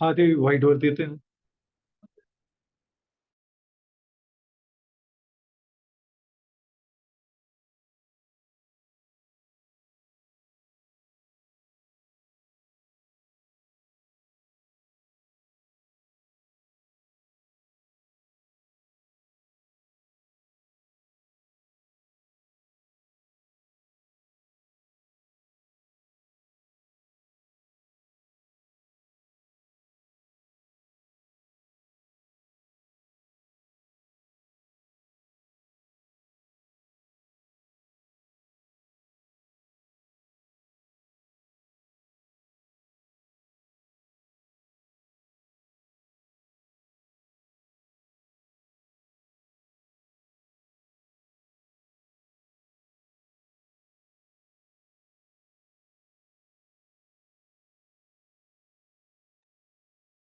हाँ ते व्हाइट वर देते हैं.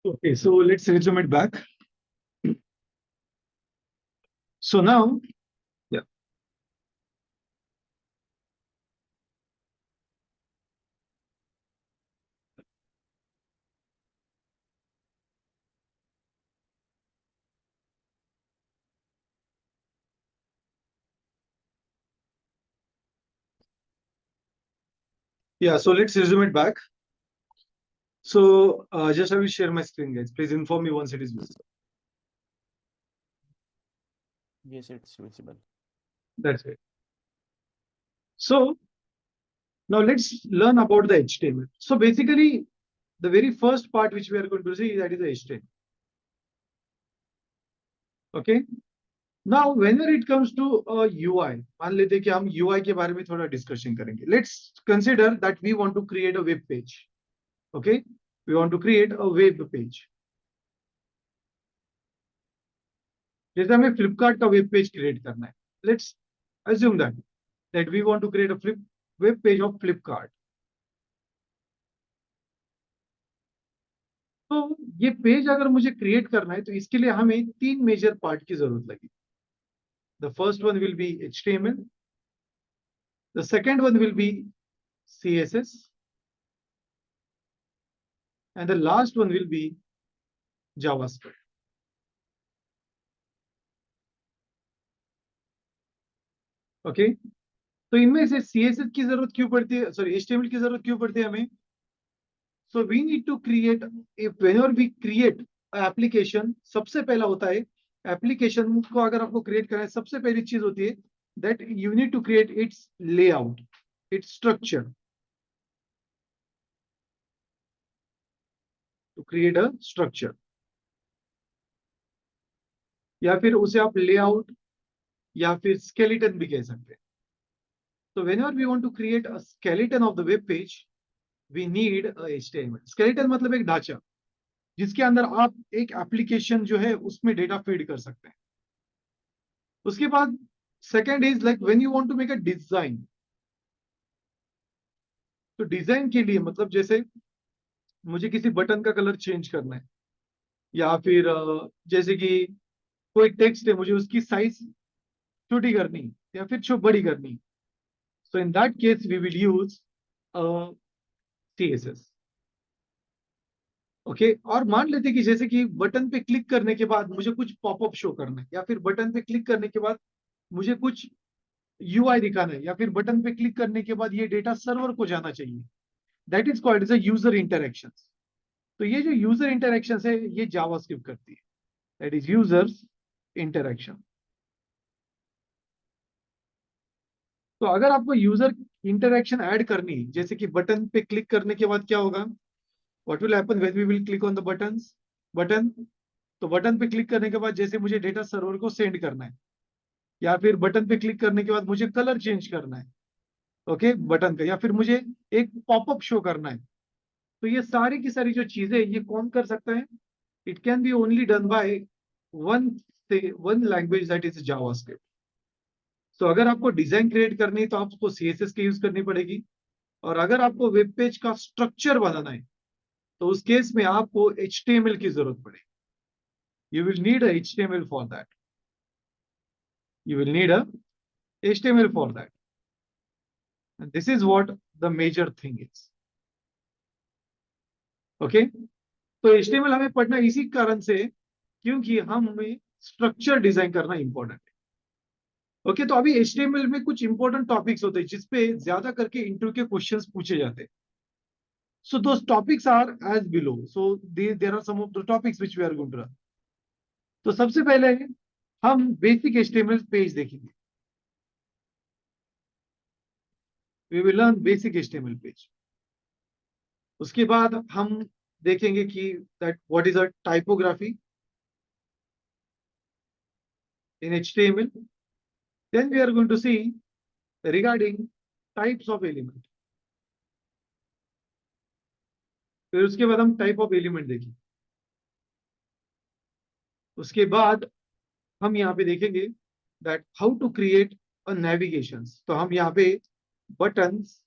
Okay, so let's resume it back. So now, yeah. Yeah, so let's resume it back. So just I will share my screen, guys. Please inform me once it is visible. Yes, it's visible. That's it. So now let's learn about the HTML. So basically, the very first part which we are going to see, that is the HTML. Okay. Now, whenever it comes to UI, मान लेते हैं कि हम UI के बारे में थोड़ा discussion करेंगे. Let's consider that we want to create a web page. Okay, we want to create a web page. जैसे हमें फ्लिपकार्ट का वेब पेज क्रिएट करना है. Let's assume that we want to create a web page of Flipkart. तो ये page अगर मुझे create करना है तो इसके लिए हमें 3 मेजर पार्ट की जरूरत लगेगी. The first one will be HTML, the second one will be CSS, and the last one will be JavaScript. Okay तो इनमें से CSS की जरूरत क्यों पड़ती है, सॉरी HTML की जरूरत क्यों पड़ती है हमें? So we need to create, if whenever we create application, सबसे पहला होता है एप्लीकेशन को अगर आपको क्रिएट करना है, सबसे पहली चीज होती है that you need to create its layout, its structure. To create a structure, या फिर उसे आप लेआउट या फिर स्केलेटन भी कह सकते हैं. तो whenever we want to create a skeleton of the web page, we need a HTML. skeleton मतलब एक ढांचा जिसके अंदर आप एक एप्लीकेशन जो है उसमें डेटा फीड कर सकते हैं. उसके बाद second is like when you want to make a design. तो डिजाइन के लिए मतलब जैसे मुझे किसी बटन का कलर चेंज करना है, या फिर जैसे कि कोई टेक्स्ट है मुझे उसकी साइज छोटी करनी या फिर बड़ी करनी. So in that case we will use CSS. Okay और मान लेते हैं कि जैसे कि बटन पे क्लिक करने के बाद मुझे कुछ पॉपअप शो करना है, या फिर बटन पे क्लिक करने के बाद मुझे कुछ UI दिखाना है, या फिर बटन पे क्लिक करने के बाद ये डेटा सर्वर को जाना चाहिए. That is called as a user interaction. तो ये जो यूजर इंटरेक्शन है ये जावास्क्रिप्ट करती है. That is users interaction. तो अगर आपको यूजर इंटरेक्शन ऐड करनी है, जैसे कि बटन पे क्लिक करने के बाद क्या होगा, what will happen when we will click on the button. तो बटन पे क्लिक करने के बाद जैसे मुझे डेटा सर्वर को सेंड करना है, या फिर बटन पे क्लिक करने के बाद मुझे कलर चेंज करना है, ओके बटन का, या फिर मुझे एक पॉपअप शो करना है. तो ये सारी की सारी जो चीजें ये कौन कर सकता है? It can be only done by one one language, that is JavaScript. तो अगर आपको डिजाइन क्रिएट करनी है तो आपको CSS की यूज करनी पड़ेगी, और अगर आपको वेब पेज का स्ट्रक्चर बनाना है तो उस केस में आपको HTML की जरूरत पड़ेगी. You will need a HTML for that. You will need a HTML for that. And this is what the major thing is. Okay, तो HTML हमें पढ़ना इसी कारण से क्योंकि हमें स्ट्रक्चर डिजाइन करना इंपॉर्टेंट है। ओके, तो अभी HTML में कुछ इंपॉर्टेंट टॉपिक्स होते हैं जिसपे ज्यादा करके इंटरव्यू के क्वेश्चंस पूछे जाते हैं. So those topics are as below. So there are some of the topics which we are going to run. तो सबसे पहले हम बेसिक HTML पेज देखेंगे. We will learn basic HTML page. उसके बाद हम देखेंगे कि that what is a typography in HTML. Then we are going to see regarding types of element. फिर उसके बाद हम टाइप ऑफ एलिमेंट देखेंगे. उसके बाद हम यहाँ पे देखेंगे that how to create a navigations. तो हम यहाँ पे buttons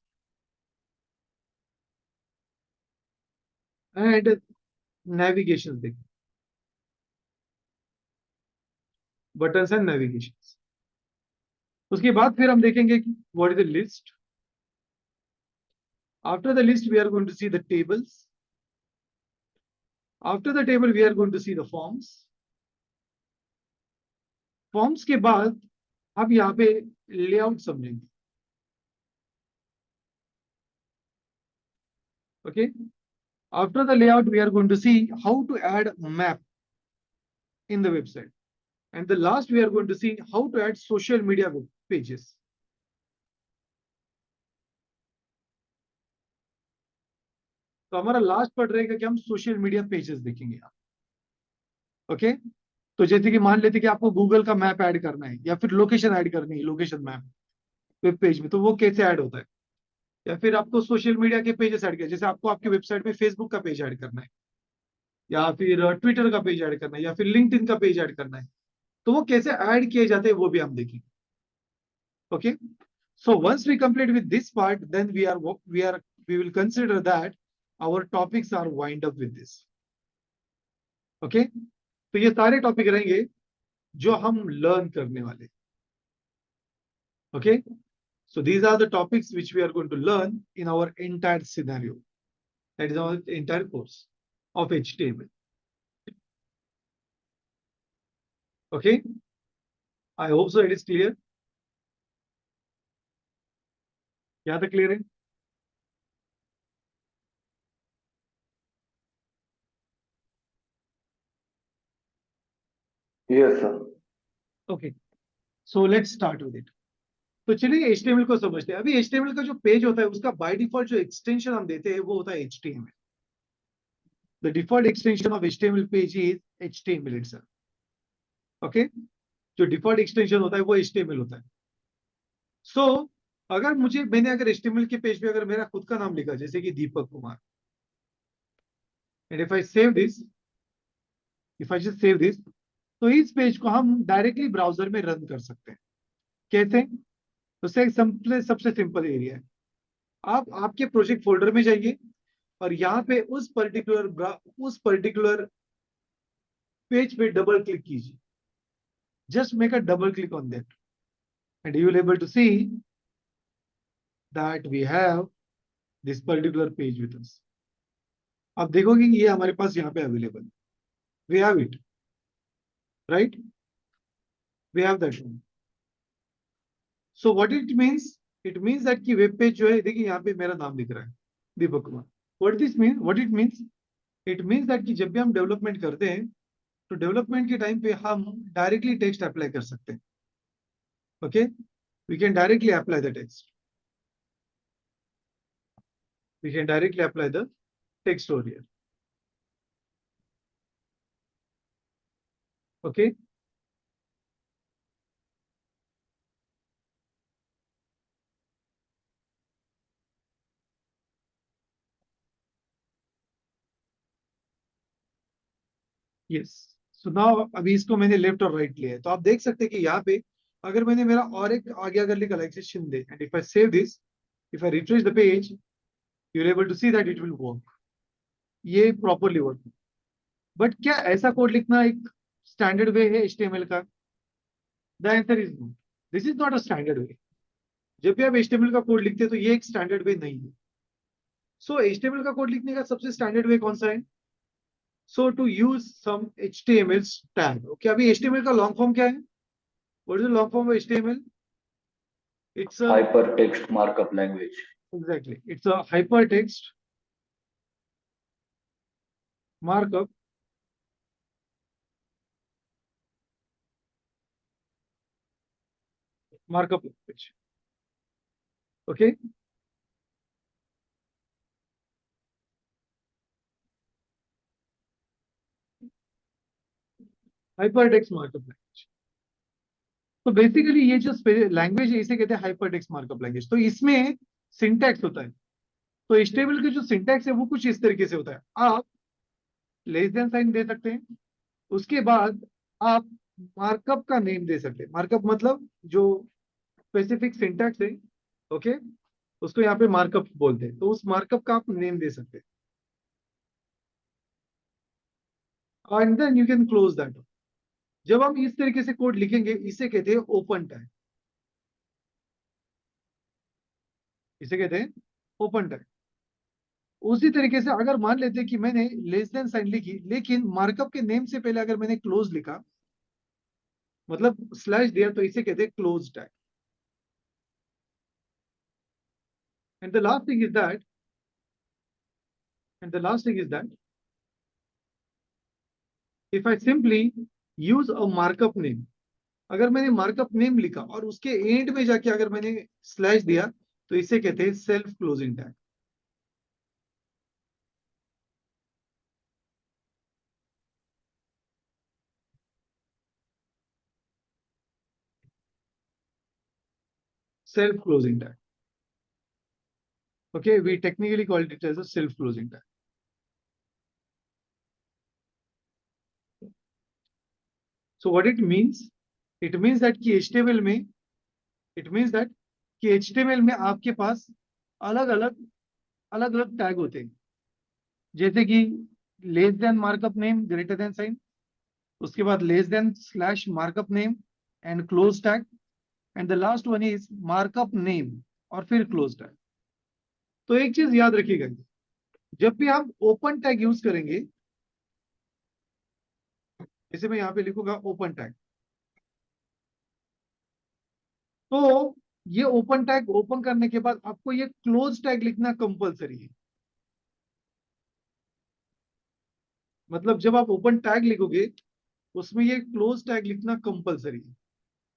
and navigations देखेंगे. buttons and navigations. उसके बाद फिर हम देखेंगे कि what is the list. After the list we are going to see the tables. After the table we are going to see the forms. Forms के बाद हम यहाँ पे layout समझेंगे. Okay. After the layout we are going to see how to add map in the website. And the last we are going to see how to add social media web pages. तो हमारा last part रहेगा कि हम social media pages देखेंगे यहाँ. Okay, तो जैसे कि मान लेते कि आपको गूगल का मैप ऐड करना है या फिर लोकेशन ऐड करनी है, लोकेशन मैप वेब पेज में, तो वो कैसे ऐड होता है. या फिर आपको सोशल मीडिया के पेजेस ऐड करना है, जैसे आपको आपकी वेबसाइट में फेसबुक का पेज ऐड करना है या फिर ट्विटर का पेज ऐड करना है या फिर लिंक्डइन का पेज ऐड करना है, तो वो कैसे ऐड किए जाते हैं वो भी हम देखेंगे. Okay, so once we complete with this part, then we will consider that our topics are wind up with this. Okay, तो ये सारे टॉपिक रहेंगे जो हम लर्न करने वाले. Okay, so these are the topics which we are going to learn in our entire scenario, that is our entire course of HTML. Okay, I hope so it is clear. यहाँ तक clear है. Yes, sir. Okay, so let's start with it. तो चलिए HTML को समझते हैं. अभी HTML का जो पेज होता है उसका बाय डिफॉल्ट जो एक्सटेंशन हम देते हैं वो होता है HTML. The default extension of HTML page is HTML itself. Okay, जो डिफॉल्ट एक्सटेंशन होता है वो HTML होता है. So अगर मैंने अगर HTML के पेज पे अगर मेरा खुद का नाम लिखा जैसे कि Deepak Kumar, and if I save this, if I just save this, तो इस पेज को हम डायरेक्टली ब्राउजर में रन कर सकते हैं. कैसे? तो सबसे सिंपल एरिया है, आप आपके प्रोजेक्ट फोल्डर में जाइए और यहाँ पे उस पर्टिकुलर पेज पे डबल क्लिक कीजिए. Just make a double click on that and you will able to see that we have this particular page with us. आप देखोगे कि ये हमारे पास यहाँ पे available. We have it, right? We have that one. So what it means? It means that कि web page जो है, देखिए यहाँ पे मेरा नाम दिख रहा है Deepak Kumar. What this means? What it means? It means that कि जब भी हम डेवलपमेंट करते हैं तो डेवलपमेंट के टाइम पे हम डायरेक्टली टेक्स्ट अप्लाई कर सकते हैं. Okay, we can directly apply the text. We can directly apply the text over here. Okay. Yes. So now अभी इसको मैंने लेफ्ट और राइट लिया है, तो आप देख सकते हैं कि यहाँ पे अगर मैंने मेरा और एक आगे अगर लिखा like say Shinde, and if I save this, if I refresh the page, you are able to see that it will work. ये प्रॉपरली वर्क. बट क्या ऐसा कोड लिखना एक स्टैंडर्ड वे है HTML का? The answer is no. This is not a standard way. जब भी आप HTML का कोड लिखते हैं तो ये एक स्टैंडर्ड वे नहीं है. सो HTML का कोड लिखने का सबसे स्टैंडर्ड वे कौन सा है? So to use some HTML tag. Okay, अभी HTML का लॉन्ग फॉर्म क्या है? What is the long form of HTML? It's a Hypertext Markup Language. Exactly, it's a hypertext markup markup language. Okay, hypertext markup language. तो basically ये जो language है इसे कहते हैं हाइपरटेक्स्ट मार्कअप लैंग्वेज। तो इसमें सिंटैक्स होता है। तो HTML के जो सिंटैक्स है वो कुछ इस तरीके से होता है। आप लेस देन साइन दे सकते हैं, उसके बाद आप मार्कअप का नेम दे सकते हैं। मार्कअप मतलब जो स्पेसिफिक सिंटैक्स है, ओके, उसको यहाँ पे मार्कअप बोलते हैं। तो उस मार्कअप का आप नेम दे सकते हैं and then you can close that. जब हम इस तरीके से कोड लिखेंगे इसे कहते हैं ओपन टैग। इसे कहते हैं ओपन टैग। उसी तरीके से अगर मान लेते हैं कि मैंने लेस देन साइन लिखी लेकिन मार्कअप के नेम से पहले अगर मैंने क्लोज लिखा, मतलब स्लैश दिया, तो इसे कहते हैं close tag. And the last thing is that and the last thing is that if I simply use a markup name, अगर मैंने मार्कअप नेम लिखा और उसके एंड में जाके अगर मैंने स्लैश दिया, तो इसे कहते हैं self closing tag. Self closing tag. Okay, we technically call it as a self-closing tag. So what it means? It means that कि HTML में it means that कि HTML में आपके पास अलग अलग टैग होते हैं, जैसे कि less than markup name greater than sign, उसके बाद less than slash markup name and close tag, and the last one is markup name और फिर क्लोज टैग। तो एक चीज याद रखिएगा, जब भी आप ओपन टैग यूज करेंगे, जैसे मैं यहाँ पे लिखूंगा ओपन टैग, तो ये ओपन टैग ओपन करने के बाद आपको ये क्लोज टैग लिखना कंपलसरी है। मतलब जब आप ओपन टैग लिखोगे उसमें ये क्लोज टैग लिखना कंपलसरी है।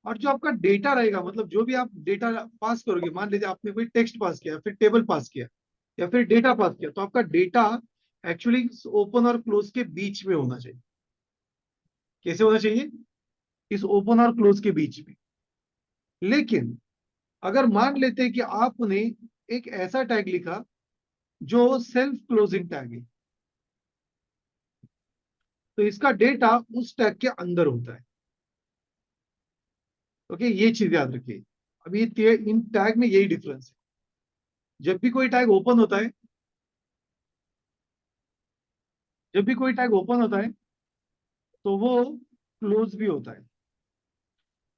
और जो आपका डेटा रहेगा, मतलब जो भी आप डेटा पास करोगे, मान लीजिए आपने कोई टेक्स्ट पास किया, फिर टेबल पास किया या फिर डेटा पास किया, तो आपका डेटा एक्चुअली ओपन और क्लोज के बीच में होना चाहिए। कैसे होना चाहिए? इस ओपन और क्लोज के बीच में। लेकिन अगर मान लेते हैं कि आपने एक ऐसा टैग लिखा जो सेल्फ क्लोजिंग टैग है, तो इसका डेटा उस टैग के अंदर होता है। ओके, ये चीज याद रखिए। अब ये इन टैग में यही डिफरेंस है। जब भी कोई टैग ओपन होता है जब भी कोई टैग ओपन होता है तो वो क्लोज भी होता है।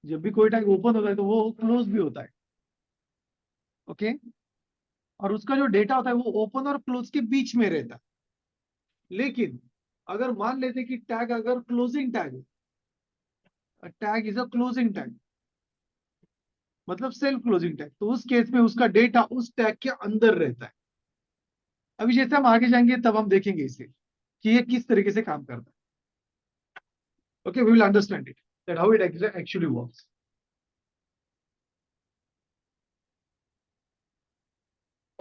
जब भी कोई टैग ओपन होता है तो वो क्लोज भी होता है। ओके, और उसका जो डेटा होता है वो ओपन और क्लोज के बीच में रहता है। लेकिन अगर मान लेते कि टैग अगर क्लोजिंग टैग है, tag is a closing tag, मतलब सेल्फ क्लोजिंग टैग, तो उस केस में उसका डेटा उस टैग के अंदर रहता है। अभी जैसे हम आगे जाएंगे तब हम देखेंगे इसे कि ये किस तरीके से काम करता है। Okay, we will understand it that how it actually works.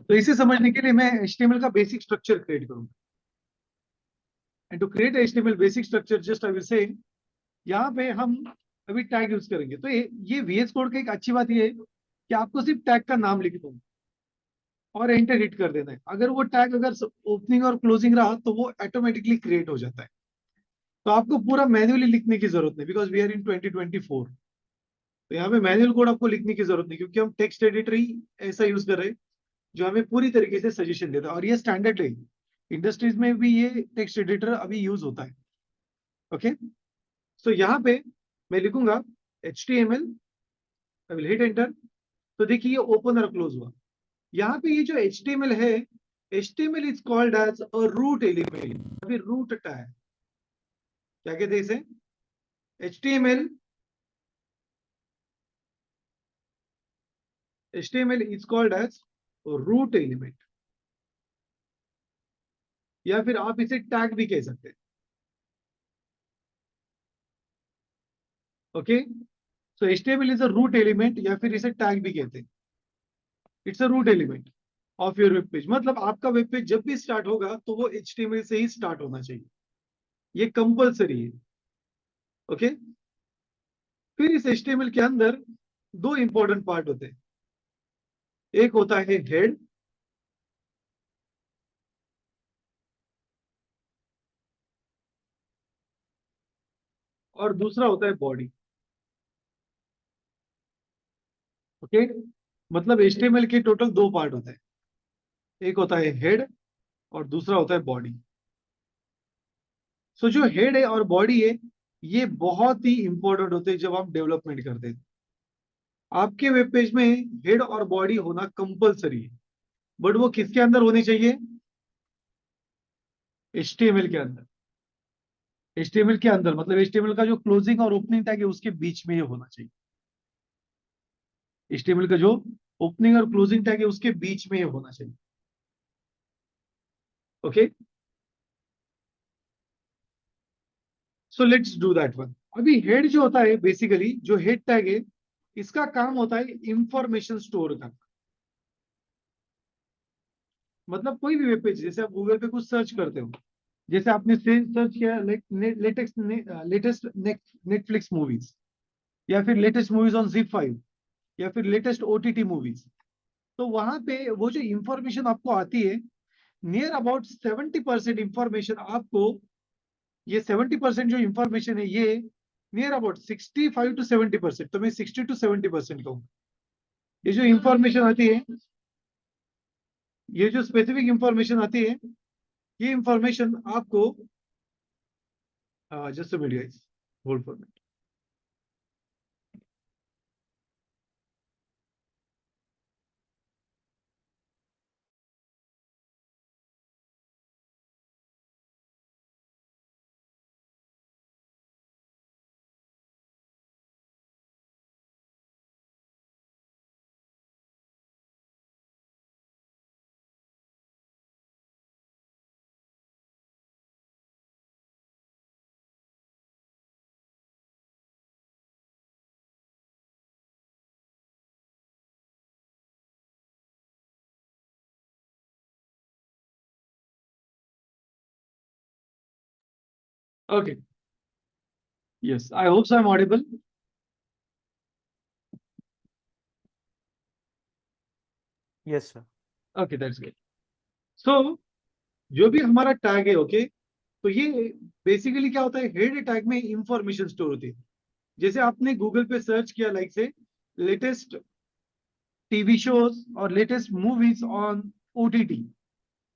तो इसे समझने के लिए मैं HTML का बेसिक स्ट्रक्चर क्रिएट करूंगा। And to create HTML basic structure, just I will say, यहाँ पे हम अभी टैग यूज करेंगे। तो ये VS कोड की एक अच्छी बात ये है कि आपको सिर्फ टैग का नाम लिख दो और एंटर हिट कर देना है। अगर वो टैग अगर ओपनिंग और क्लोजिंग रहा तो वो ऑटोमेटिकली क्रिएट हो जाता है। तो आपको पूरा मैन्युअली लिखने की जरूरत नहीं, बिकॉज वी आर इन 2024। तो यहाँ पे मैनुअल कोड आपको लिखने की जरूरत नहीं, क्योंकि हम टेक्स्ट एडिटर ही ऐसा यूज कर रहे हैं जो हमें पूरी तरीके से सजेशन देता है। और ये स्टैंडर्ड है, इंडस्ट्रीज में भी ये टेक्स्ट एडिटर अभी यूज होता है। ओके, सो यहाँ पे मैं लिखूंगा HTML, I will hit enter. तो देखिए ये ओपन और क्लोज हुआ। यहाँ पे ये जो HTML है HTML is called as a root element, अभी root tag क्या कहते हैं इसे? HTML is called as root element, या फिर आप इसे टैग भी कह सकते हैं. Okay, so HTML is a root element, या फिर इसे टैग भी कहते हैं. It's a root element of your web page. मतलब आपका वेब पेज जब भी स्टार्ट होगा तो वो HTML से ही स्टार्ट होना चाहिए, ये कंपल्सरी है. ओके, फिर इस HTML के अंदर दो इंपॉर्टेंट पार्ट होते हैं. एक होता है हेड, और दूसरा होता है बॉडी. ओके, मतलब HTML के टोटल दो पार्ट होते हैं. एक होता है हेड और दूसरा होता है बॉडी. सो जो हेड है और बॉडी है, ये बहुत ही इंपॉर्टेंट होते हैं जब आप डेवलपमेंट करते हैं. आपके वेब पेज में हेड और बॉडी होना कंपलसरी है, बट वो किसके अंदर होनी चाहिए? HTML के अंदर. HTML के अंदर मतलब HTML का जो क्लोजिंग और ओपनिंग टैग है उसके बीच में ये होना चाहिए. HTML का जो ओपनिंग और क्लोजिंग टैग है उसके बीच में ये होना चाहिए. Okay, so let's do that one. अभी हेड जो होता है, बेसिकली जो हेड टैग है, इसका काम होता है इंफॉर्मेशन स्टोर करना. मतलब कोई भी वेब पेज, जैसे आप गूगल पे कुछ सर्च करते हो, जैसे आपने सर्च किया लेटेस्ट नेटफ्लिक्स मूवीज, या फिर लेटेस्ट मूवीज ऑन ZIP5, या फिर लेटेस्ट OTT मूवीज, तो वहां पे वो जो इंफॉर्मेशन आपको आती है, नियर अबाउट 70% इंफॉर्मेशन आपको, ये 70% जो इंफॉर्मेशन है, ये नियर अबाउट 65 to 70%, तो मैं 60 to 70% कहूँ. ये जो इंफॉर्मेशन आती है, ये जो स्पेसिफिक इंफॉर्मेशन आती है, ये इंफॉर्मेशन आपको, just a minute guys, hold for minute. Okay, yes, I hope so I'm audible. Yes, sir. Okay, that's good. So जो भी हमारा टैग है, ओके, तो ये बेसिकली क्या होता है, हेड टैग में इंफॉर्मेशन स्टोर होती है. जैसे आपने गूगल पे सर्च किया लाइक से लेटेस्ट टीवी शोज और लेटेस्ट मूवीज ऑन OTT,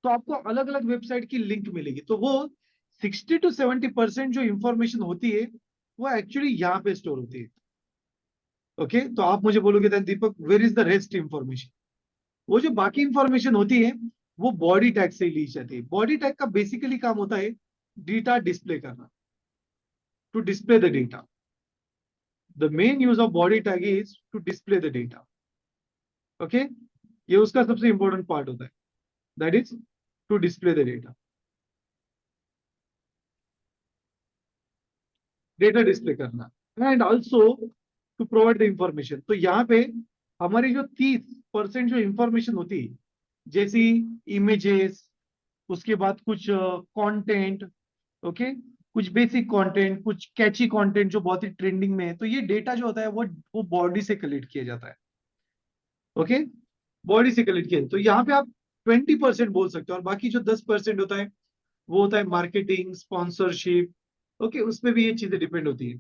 तो आपको अलग अलग वेबसाइट की लिंक मिलेगी. तो वो 60 to 70% जो इंफॉर्मेशन होती है, वो एक्चुअली यहाँ पे स्टोर होती है. ओके, तो आप मुझे बोलोगे Deepak, where is the rest information? वो जो बाकी इंफॉर्मेशन होती है, वो बॉडी टैग से ली जाती है. बॉडी टैग का बेसिकली काम होता है डेटा डिस्प्ले करना, to display the data. The main use of body tag is to display the data. Okay, ये उसका सबसे इंपॉर्टेंट पार्ट होता है, that is to display the data. Data display करना, and also to provide the information. तो यहाँ पे हमारी जो 30% जो इंफॉर्मेशन होती है, जैसी इमेजेस, उसके बाद कुछ कंटेंट, ओके, कुछ बेसिक कंटेंट, कुछ कैची कंटेंट जो बहुत ही ट्रेंडिंग में है, तो ये डेटा जो होता है वो बॉडी से कलेक्ट किया जाता है. ओके, बॉडी से कलेक्ट किया. तो यहाँ पे आप 20% बोल सकते हो, और बाकी जो 10% होता है, वो होता है मार्केटिंग, स्पॉन्सरशिप. ओके, उसमें भी ये चीजें डिपेंड होती है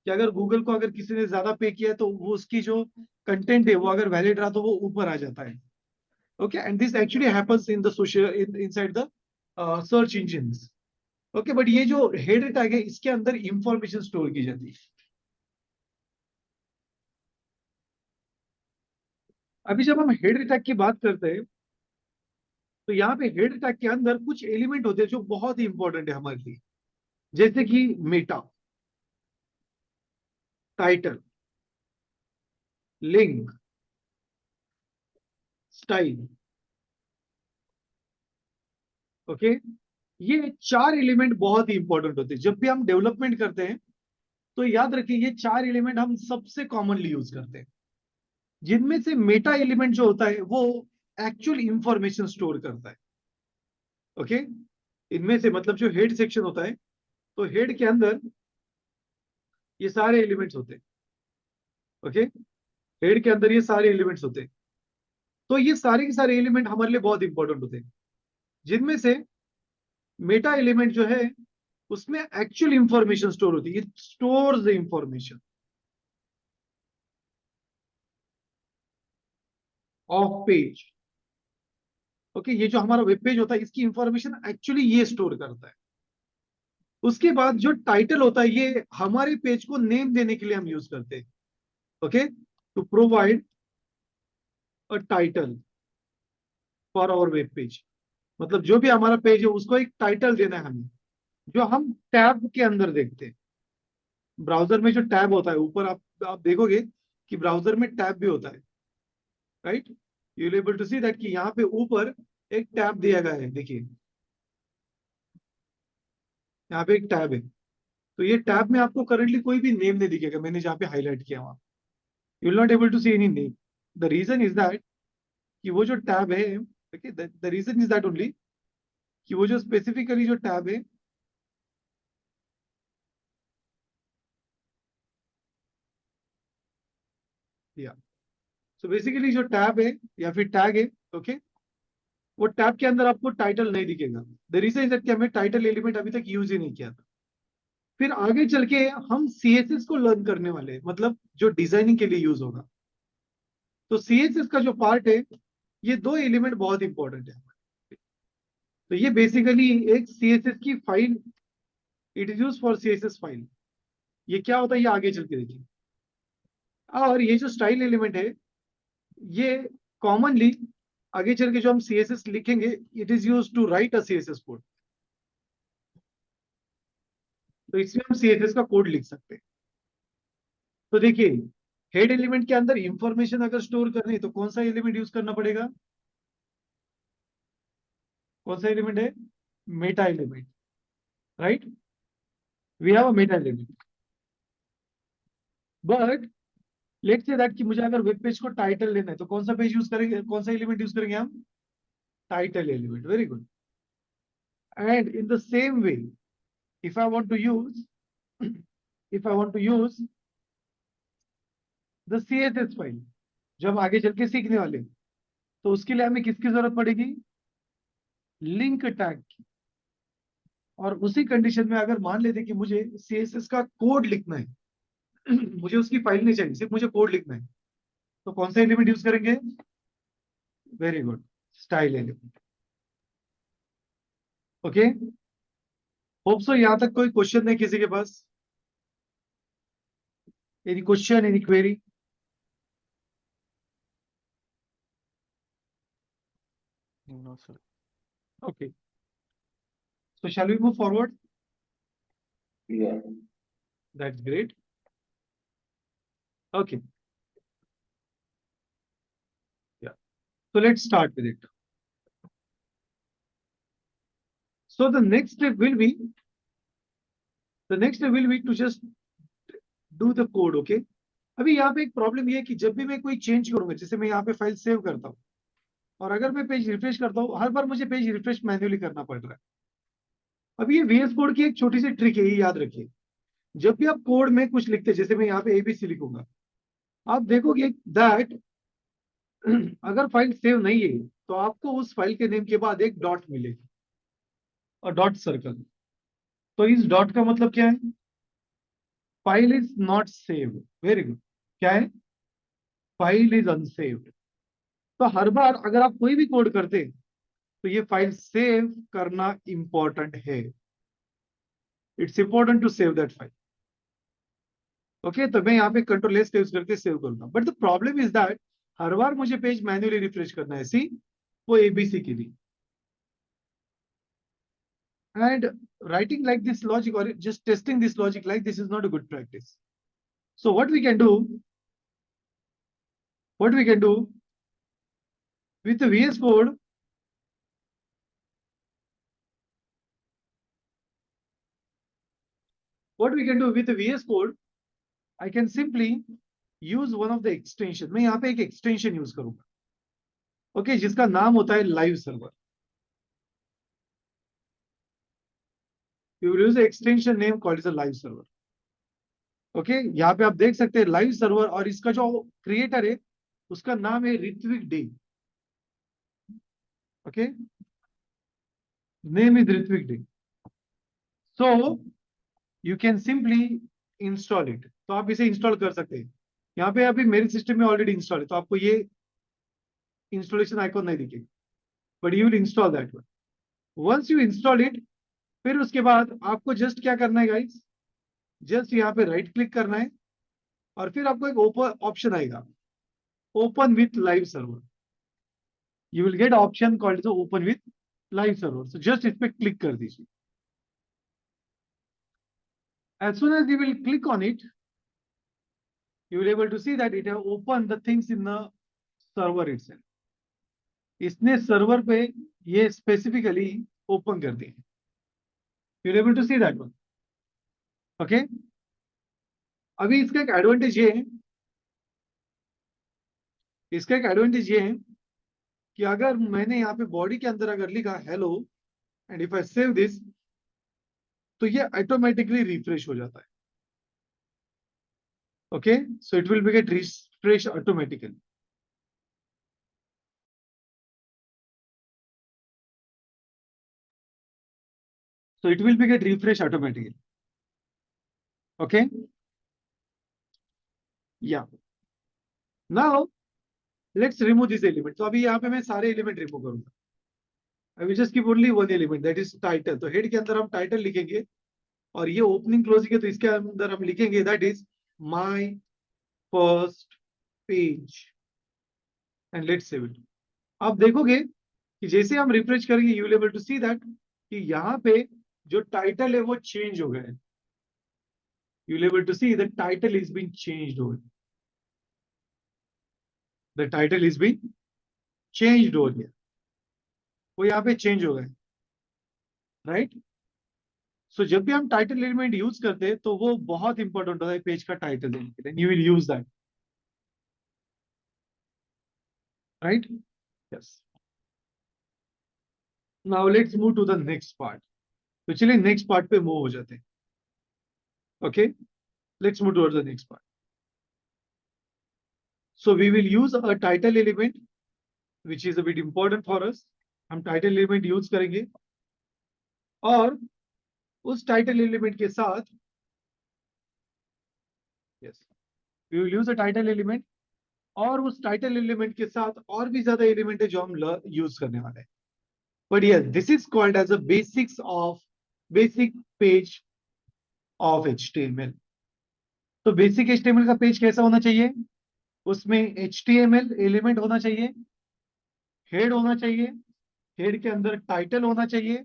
कि अगर गूगल को अगर किसी ने ज्यादा पे किया है, तो वो उसकी जो कंटेंट है वो अगर वैलिड रहा तो वो ऊपर आ जाता है. Okay, and this actually happens in the social, inside the search engines. Okay, but ये जो हेड टैग है, इसके अंदर इंफॉर्मेशन स्टोर की जाती है. अभी जब हम हेड टैग की बात करते हैं, तो यहाँ पे हेड टैग के अंदर कुछ एलिमेंट होते हैं जो बहुत ही इंपॉर्टेंट है हमारे लिए, जैसे कि Meta, title, link, style. Okay, ये चार एलिमेंट बहुत ही इंपॉर्टेंट होते हैं जब भी हम डेवलपमेंट करते हैं। तो याद रखिए ये चार एलिमेंट हम सबसे कॉमनली यूज करते हैं, जिनमें से मेटा एलिमेंट जो होता है वो एक्चुअल इंफॉर्मेशन स्टोर करता है। ओके, इनमें से मतलब जो हेड सेक्शन होता है, तो हेड के अंदर ये सारे एलिमेंट्स होते हैं। ओके, हेड के अंदर ये सारे एलिमेंट्स होते हैं। तो ये सारे के सारे एलिमेंट हमारे लिए बहुत इंपॉर्टेंट होते हैं, जिनमें से मेटा एलिमेंट जो है उसमें एक्चुअल इंफॉर्मेशन स्टोर होती है, it stores the information of page. Okay, ये जो हमारा वेब पेज होता है इसकी इंफॉर्मेशन एक्चुअली ये स्टोर करता है। उसके बाद जो टाइटल होता है ये हमारे पेज को नेम देने के लिए हम यूज करते हैं। Okay, to provide a title for our web page, मतलब जो भी हमारा पेज है उसको एक टाइटल देना है हमें, जो हम टैब के अंदर देखते हैं। ब्राउजर में जो टैब होता है ऊपर, आप देखोगे कि ब्राउजर में टैब भी होता है, right. You will able to see that कि यहाँ पे ऊपर एक टैब दिया गया है, देखिए यहाँ पे एक टैब है। तो ये टैब में आपको करंटली कोई भी नेम नहीं दिखेगा, मैंने जहाँ पे हाईलाइट किया वहां, you will not able to see any name. The reason is that कि वो जो टैब है, the reason is that only कि वो जो स्पेसिफिकली जो टैब है, या सो बेसिकली जो टैब है या फिर टैग है, ओके, वो टैब के अंदर आपको टाइटल नहीं दिखेगा। द रीजन इज दैट कि हमने टाइटल एलिमेंट अभी तक यूज ही नहीं किया था। फिर आगे चल के हम सीएसएस को लर्न करने वाले हैं, मतलब जो डिजाइनिंग के लिए यूज होगा। तो सीएसएस का जो पार्ट है, ये दो एलिमेंट बहुत इंपॉर्टेंट है। तो ये बेसिकली एक सीएसएस की file, it is use for CSS file. ये क्या होता है ये आगे चल के देखिए। और ये जो स्टाइल एलिमेंट है, ये कॉमनली आगे चल के जो हम सीएसएस लिखेंगे, it is use to write a CSS code. तो इसमें हम सीएसएस का कोड लिख सकते हैं। तो देखिए, हेड एलिमेंट के अंदर इंफॉर्मेशन अगर स्टोर करनी है तो कौन सा एलिमेंट यूज करना पड़ेगा? कौन सा एलिमेंट है? Meta element, right. We have a meta element, but let's say that कि मुझे अगर वेब पेज को टाइटल लेना है तो कौन सा पेज यूज करेंगे, कौन सा एलिमेंट यूज करेंगे हम? Title element, very good. And in the same way, if I want to use if I want to use the CSS file, जो हम आगे चल के सीखने वाले हैं, तो उसके लिए हमें किसकी जरूरत पड़ेगी? लिंक टैग की। और उसी कंडीशन में अगर मान लेते कि मुझे CSS का कोड लिखना है मुझे उसकी फाइल नहीं चाहिए, सिर्फ मुझे कोड लिखना है, तो कौन सा एलिमेंट यूज करेंगे? Very good, style element. Okay, hope so यहां तक कोई क्वेश्चन नहीं किसी के पास? Any question, any query? No, sir. Okay, so shall we move forward? Yeah. That's great. Okay. Yeah. So let's start with it. So the next step will be to just do the code. Okay. अभी यहाँ पे एक problem ये है कि जब भी मैं कोई चेंज करूंगा, जैसे मैं यहाँ पे फाइल सेव करता हूँ और अगर मैं पेज रिफ्रेश करता हूँ, हर बार मुझे पेज रिफ्रेश मैन्युअली करना पड़ रहा है। अब ये VS कोड की एक छोटी सी ट्रिक है, ये याद रखिए। जब भी आप कोड में कुछ लिखते हैं, जैसे मैं यहाँ पे ABC लिखूंगा, आप देखोगे दैट अगर फाइल सेव नहीं है तो आपको उस फाइल के नेम के बाद एक डॉट मिलेगी और डॉट सर्कल। तो इस डॉट का मतलब क्या है? File is not saved. Very good, क्या है? File is unsaved. तो हर बार अगर आप कोई भी कोड करते हैं तो ये फाइल सेव करना इंपॉर्टेंट है। It's important to save that file. Okay, तो मैं यहाँ पे कंट्रोल एस यूज करके सेव करूंगा, but the problem is that हर बार मुझे पेज मैन्युअली रिफ्रेश करना है। सी, वो ABC के लिए। And writing like this logic or just testing this logic like this is not a good practice. So what we can do with the VS Code, I can simply use one of the extension. मैं यहाँ पे एक extension use करूंगा, okay, जिसका नाम होता है live server. You will use the extension name called as a live server. Okay, यहाँ पे आप देख सकते हैं live server, और इसका जो creator है उसका नाम है Ritwik Dey. Okay, name is Ritwik Dey. So you can simply install it. तो आप इसे इंस्टॉल कर सकते हैं. यहाँ पे अभी मेरे सिस्टम में ऑलरेडी इंस्टॉल है, तो आपको ये इंस्टॉलेशन आइकॉन नहीं दिखेगा, but you will install that one. Once you install it, फिर उसके बाद आपको जस्ट क्या करना है गाइस, जस्ट यहाँ पे राइट क्लिक करना है, और फिर आपको एक ओपन ऑप्शन आएगा, open with live server. You will get option called open with live server. So just इस पे क्लिक कर दीजिए. As soon as you will click on it, you will able to see that it have opened the things in the server itself. इसने server पे ये specifically open कर दिए. You will able to see that one. Okay? अभी इसका एक advantage ये है, कि अगर मैंने यहाँ पे बॉडी के अंदर अगर लिखा hello and if I save this, तो ये ऑटोमेटिकली रिफ्रेश हो जाता है. Okay, so it will be get refresh automatically. So it will be get refresh automatically. Okay. Yeah. Now let's remove this element. तो अभी यहाँ पे मैं सारे एलिमेंट रिमूव करूंगा. I will just keep only one element, that is title. तो head के अंदर हम टाइटल लिखेंगे, और ये ओपनिंग क्लोजिंग है तो इसके अंदर हम लिखेंगे that is my first page, and let's save it. आप देखोगे कि जैसे हम रिफ्रेश करेंगे, you will able to see that कि यहाँ पे जो टाइटल है वो चेंज हो गया है. You will able to see the title is being changed over. The title is being changed over here. वो यहाँ पे चेंज हो गए, राइट. सो जब भी हम टाइटल एलिमेंट यूज करते हैं तो वो बहुत इंपॉर्टेंट होता है पेज का टाइटल देने के लिए. You will use that, right. Yes. Now let's move to the next part. तो चलिए नेक्स्ट पार्ट पे मूव हो जाते हैं. Okay, let's move towards the next part. So we will use a title element which is a bit important for us. हम title element use करेंगे, और उस title element के साथ, yes, we will use a title element, और उस title element के साथ और भी ज्यादा element है जो हम use करने वाले हैं. But yes, this is called as a basic page of HTML. तो basic HTML का पेज कैसा होना चाहिए? उसमें HTML एलिमेंट होना चाहिए, हेड होना चाहिए, हेड के अंदर टाइटल होना चाहिए,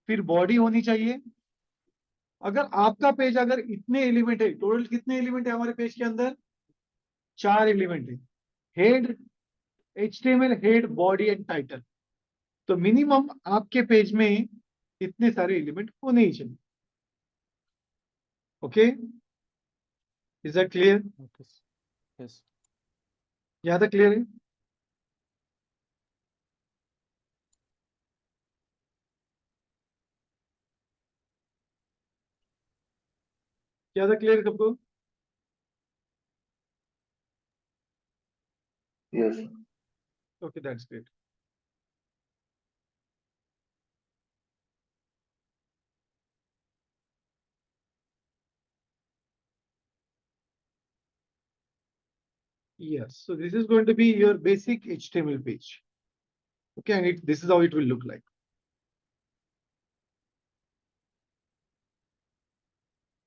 फिर बॉडी होनी चाहिए. अगर आपका पेज अगर इतने एलिमेंट है, टोटल कितने एलिमेंट है हमारे पेज के अंदर? 4 एलिमेंट है, head, HTML, head, body and title. तो मिनिमम आपके पेज में इतने सारे एलिमेंट होने ही चाहिए. Okay, is that clear? Okay. Yes. यहाँ तक क्लियर है? ज्यादा क्लियर सबको? Yes. Okay, that's great. Yes, so this is going to be your basic HTML page. Okay, and this is how it will look like.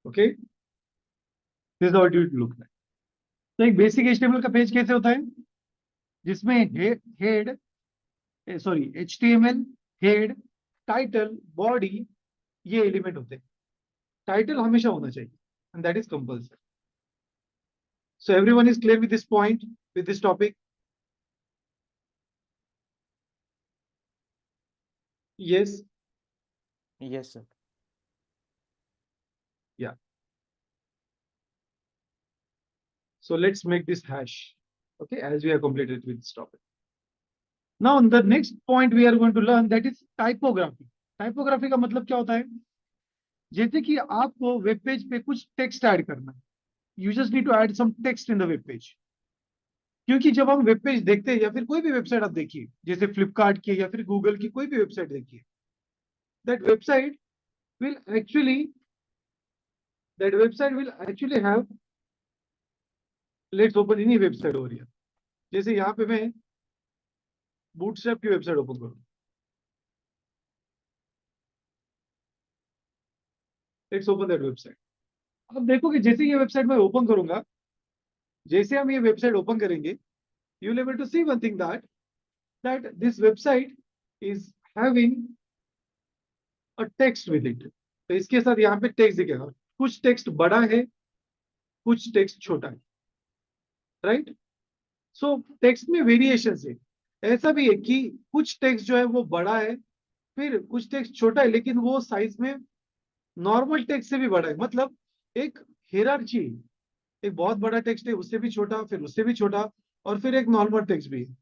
Okay, this is how it will look like. तो एक basic HTML का page कैसे होता है? जिसमें head, sorry, HTML, head, title, body ये element होते हैं। टाइटल हमेशा होना चाहिए and that is compulsory. So everyone is clear with this point, with this topic? Yes. Yes, sir. Yeah. So let's make this hash. Okay, as we have completed with this topic. Now, the next point we are going to learn, that is typography. Typography का मतलब क्या होता है? जैसे कि आपको web page पे कुछ टेक्स्ट ऐड करना है. You just need to add some text in the web page. क्योंकि जब हम वेब पेज देखते हैं या फिर कोई भी वेबसाइट आप देखिए, जैसे फ्लिपकार्ट की या फिर गूगल की कोई भी वेबसाइट देखिए, that website will actually have, let's open any website over here. जैसे यहाँ पे मैं बूटस्ट्रैप की वेबसाइट ओपन करूँ, लेट्स ओपन दैट वेबसाइट. अब देखोगे जैसे ये वेबसाइट मैं ओपन करूंगा, जैसे हम ये वेबसाइट ओपन करेंगे, you will able to see one thing, that this website is having a text with it. तो इसके साथ यहाँ पे टेक्स्ट दिखेगा. कुछ टेक्स्ट बड़ा है, कुछ टेक्स्ट छोटा है, राइट? सो टेक्स्ट में वेरिएशन है. ऐसा भी है कि कुछ टेक्स्ट जो है वो बड़ा है, फिर कुछ टेक्स्ट छोटा है, लेकिन वो साइज में नॉर्मल टेक्स्ट से भी बड़ा है. मतलब एक हियरार्ची, एक बहुत बड़ा टेक्स्ट है, उससे भी छोटा, फिर उससे भी छोटा, और फिर एक नॉर्मल टेक्स्ट भी है.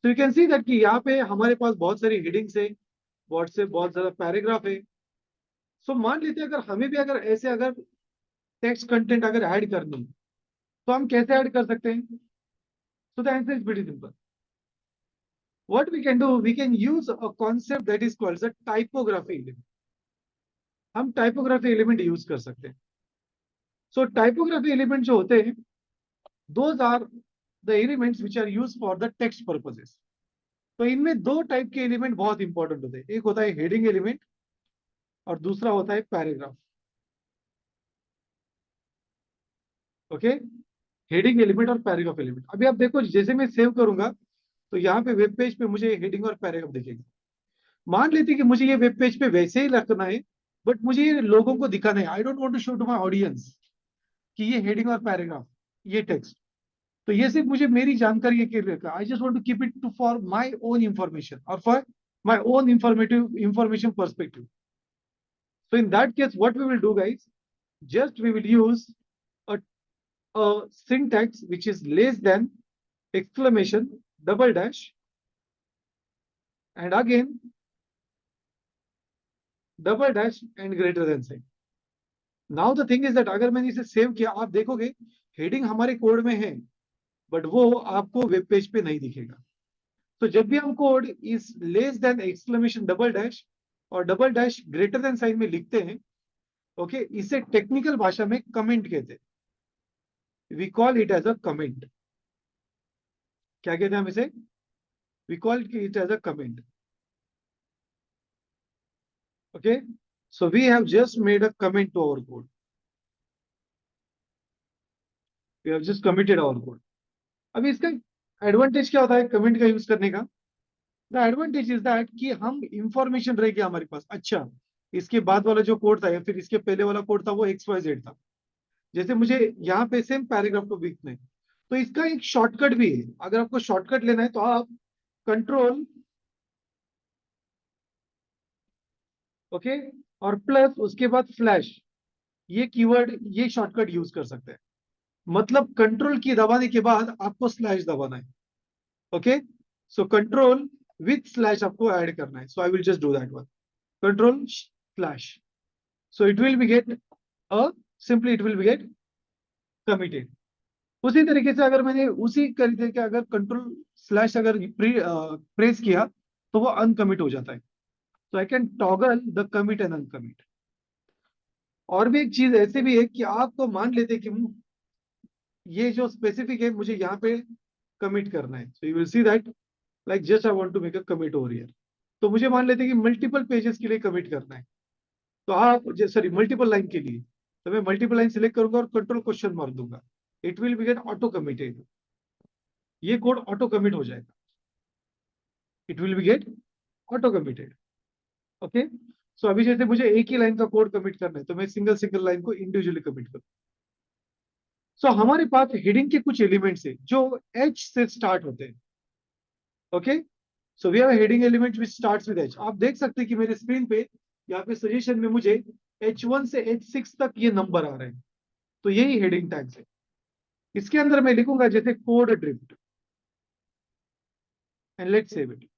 तो यू कैन सी दैट कि यहाँ पे हमारे पास बहुत सारी हेडिंग्स है, बहुत ज्यादा पैराग्राफ है. सो मान लेते हैं अगर हमें भी अगर टेक्स्ट कंटेंट अगर ऐड करनी, तो हम कैसे ऐड कर सकते हैं? So the answer is very simple. What we can do, we can use a concept that is called the typography element. हम टाइपोग्राफी एलिमेंट यूज कर सकते हैं. सो टाइपोग्राफी एलिमेंट जो होते हैं, those are the elements which are used for the text purposes. तो इनमें दो टाइप के एलिमेंट बहुत इंपॉर्टेंट होते हैं. एक होता है हेडिंग एलिमेंट और दूसरा होता है पैराग्राफ. ओके, हेडिंग एलिमेंट और पैराग्राफ एलिमेंट. अभी आप देखो, जैसे मैं सेव करूंगा तो यहाँ पे वेब पेज पे मुझे हेडिंग और पैराग्राफ दिखेगा. मान लेते हैं कि मुझे ये वेब पेज पे वैसे ही रखना है, बट मुझे ये लोगों को दिखाना है. I don't want to show to my audience कि ये हेडिंग और पैराग्राफ, ये टेक्स्ट. तो ये सिर्फ मुझे मेरी जानकारी के लिए, I just want to keep it to for my own information और for my own information perspective. So in that case, what we will do, guys, just we will use a syntax which is less than exclamation double dash and again double dash and greater than sign. Now the thing is that अगर मैंने इसे save किया, आप देखोगे heading हमारे code में है, but वो आपको वेब पेज पे नहीं दिखेगा. तो जब भी हम code is less than exclamation double dash और double dash greater than sign में लिखते हैं, ओके, इसे टेक्निकल भाषा में कमेंट कहते हैं. We call it as a comment. क्या कहते हैं हम इसे? We call it as a comment. Okay, so we have just made a comment to our code. We have just committed our code. अभी इसका एडवांटेज क्या होता है कमेंट का यूज करने का? द एडवांटेज इज दैट कि हम इंफॉर्मेशन रहेगी हमारे पास. अच्छा, इसके बाद वाला जो कोड था या फिर इसके पहले वाला कोड था वो XYZ था. जैसे मुझे यहाँ पे सेम पैराग्राफ को लिखना है, तो इसका एक शॉर्टकट भी है. अगर आपको शॉर्टकट लेना है तो आप कंट्रोल, ओके, और प्लस उसके बाद फ्लैश, ये कीवर्ड, ये शॉर्टकट यूज कर सकते हैं. मतलब कंट्रोल की दबाने के बाद आपको स्लैश दबाना है. Okay, so control with slash आपको ऐड करना है. So I will just do that one, control slash. So it will be get simply it will be get committed. उसी तरीके से अगर मैंने उसी तरीके के अगर कंट्रोल स्लैश अगर प्रेस किया तो वो अनकमिट हो जाता है. तो I can toggle the commit and uncommit. और भी एक चीज ऐसे भी है कि आपको मान लेते कि ये जो स्पेसिफिक है मुझे यहाँ पे कमिट करना है. So you will see that like just I want to make a commit over here. तो मुझे मान लेते कि मल्टीपल पेजेस के लिए कमिट करना है, तो आप सॉरी मल्टीपल लाइन के लिए, तो मैं मल्टीपल लाइन सिलेक्ट करूंगा और कंट्रोल क्वेश्चन मार दूंगा. It will be get auto committed. ये कोड ऑटो कमिट हो जाएगा. It will be get auto committed. Okay, so अभी जैसे मुझे एक ही लाइन का कोड कमिट करना है तो मैं सिंगल सिंगल लाइन को इंडिविजुअली कमिट करूँ। सो हमारे पास हेडिंग के कुछ एलिमेंट्स है जो एच से स्टार्ट होते हैं। Okay, so we have heading element which starts with H. आप देख सकते हैं कि मेरे स्क्रीन पे यहाँ पे सजेशन में मुझे H1 से H6 तक ये नंबर आ रहे हैं, तो यही हेडिंग टैग्स है। इसके अंदर मैं लिखूंगा जैसे code drift and let's save it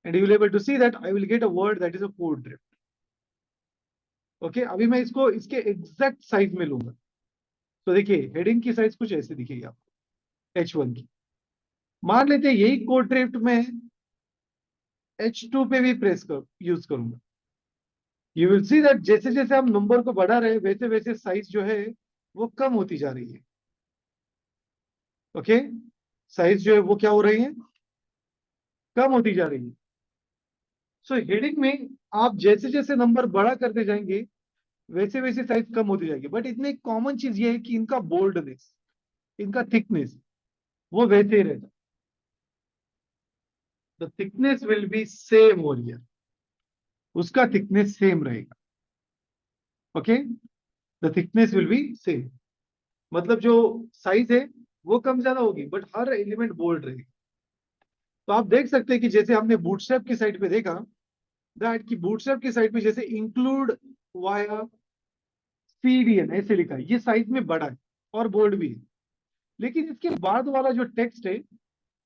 and you will able to see that I will get a word that is a code drift. Okay, अभी मैं इसको इसके एग्जैक्ट साइज में लूंगा। तो देखिए हेडिंग की साइज कुछ ऐसे दिखेगी आपको H1 की। मान लेते हैं यही कोड ड्रिफ्ट में H2 पे भी यूज करूंगा। यू विल सी दैट जैसे जैसे हम नंबर को बढ़ा रहे हैं वैसे वैसे साइज जो है वो कम होती जा रही है। ओके, साइज जो है वो क्या हो रही है, कम होती जा रही है। सो हेडिंग में आप जैसे जैसे नंबर बड़ा करते जाएंगे वैसे वैसे साइज कम होती जाएगी, बट इसमें एक कॉमन चीज ये है कि इनका बोल्डनेस, इनका थिकनेस वो वैसे ही रहता है। The thickness will be same over here, उसका थिकनेस सेम रहेगा। Okay, the thickness will be same, मतलब जो साइज है वो कम ज्यादा होगी बट हर एलिमेंट बोल्ड रहेगा। तो आप देख सकते हैं कि जैसे हमने बूटस्ट्रैप की साइड पे देखा दैट कि बूटस्ट्रैप की साइड पे जैसे इंक्लूड वाया CDN ऐसे लिखा है, ये साइज में बड़ा है और बोल्ड भी है। लेकिन इसके बाद वाला जो टेक्स्ट है,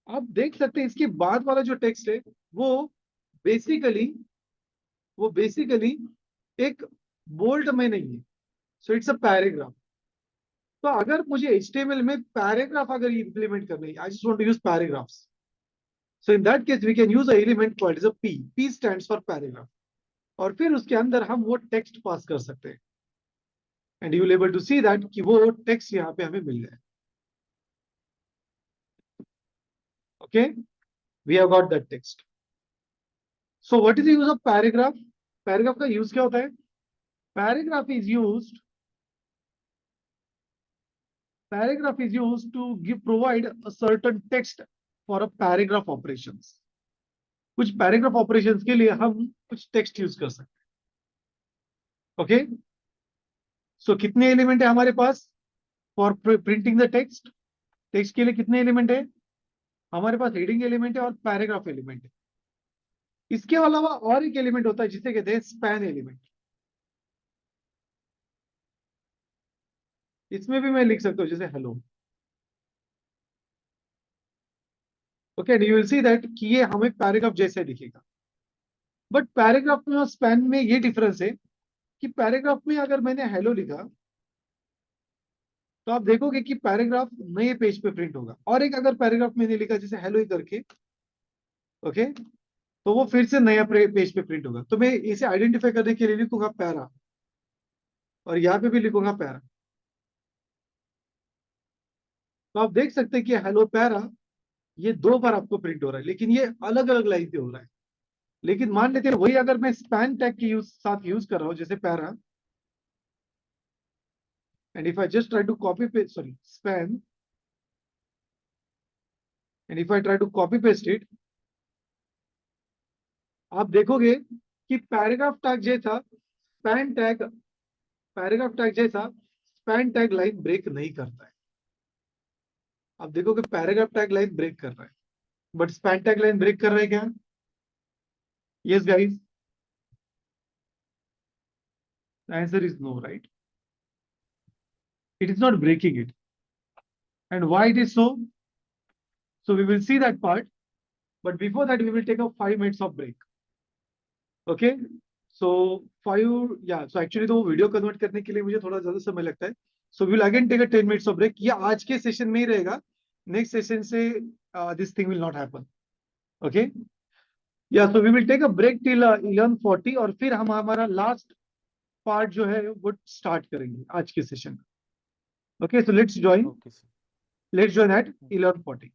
आप देख सकते हैं इसके बाद वाला जो टेक्स्ट है वो बेसिकली एक बोल्ड में नहीं है। So it's a paragraph. तो अगर मुझे HTML में पैराग्राफ अगर इंप्लीमेंट करना है, I just want to use paragraphs, so in that case we can use a element called as a P stands for paragraph, और फिर उसके अंदर हम वो टेक्स्ट पास कर सकते हैं and you will able to see that कि वो टेक्स्ट यहाँ पे हमें मिल गया। Okay, we have got that text. So what is the use of paragraph? Paragraph का यूज क्या होता है? Paragraph is used to provide a certain text for a paragraph operations. कुछ पैराग्राफ ऑपरेशंस के लिए हम कुछ टेक्स्ट यूज कर सकते हैं। ओके, सो कितने एलिमेंट है हमारे पास for printing the text? Text के लिए कितने एलिमेंट है हमारे पास? हेडिंग एलिमेंट है और पैराग्राफ एलिमेंट है। इसके अलावा और एक एलिमेंट होता है जिसे कहते हैं स्पैन एलिमेंट। इसमें भी मैं लिख सकता हूं जैसे hello. Okay, you will see that कि ये हमें पैराग्राफ जैसे दिखेगा। बट पैराग्राफ में और स्पैन में ये डिफरेंस है कि पैराग्राफ में अगर मैंने हेलो लिखा तो आप देखोगे कि पैराग्राफ नए पेज पे प्रिंट होगा, और एक अगर पैराग्राफ मैंने लिखा जैसे हेलो ही करके, ओके, तो वो फिर से नया पेज पे प्रिंट होगा। तो मैं इसे आइडेंटिफाई करने के लिए लिखूंगा पैरा, और यहाँ पे भी लिखूंगा पैरा। तो आप देख सकते हैं कि हेलो पैरा ये 2 बार आपको प्रिंट हो रहा है, लेकिन ये अलग अलग लाइन पे हो रहा है। लेकिन मान लेते हैं वही अगर मैं स्पैन टैग के साथ यूज कर रहा हूं जैसे para, and if I just try to copy paste, sorry, span, and if I try to copy paste it, आप देखोगे कि पैराग्राफ टैग जैसा स्पैन टैग लाइन ब्रेक नहीं करता है। आप देखोगे पैराग्राफ टैग लाइन ब्रेक कर रहा है but span tag line break कर रहा है क्या? Yes guys, answer is no, right? It is not breaking it. And why it is so? So we will see that part. But before that, we will take a 5 minutes of break. Okay? So 5, yeah. So actually तो video convert करने के लिए मुझे थोड़ा ज्यादा समय लगता है. So we will again take a 10 minutes of break. ये आज के सेशन में ही रहेगा. Next session से this thing will not happen. Okay? Yeah. So we will take a break till 11:40 और फिर हम हमारा लास्ट पार्ट जो है वो स्टार्ट करेंगे आज के session. Okay? So let's join. Okay, sir. Let's join at 11:40.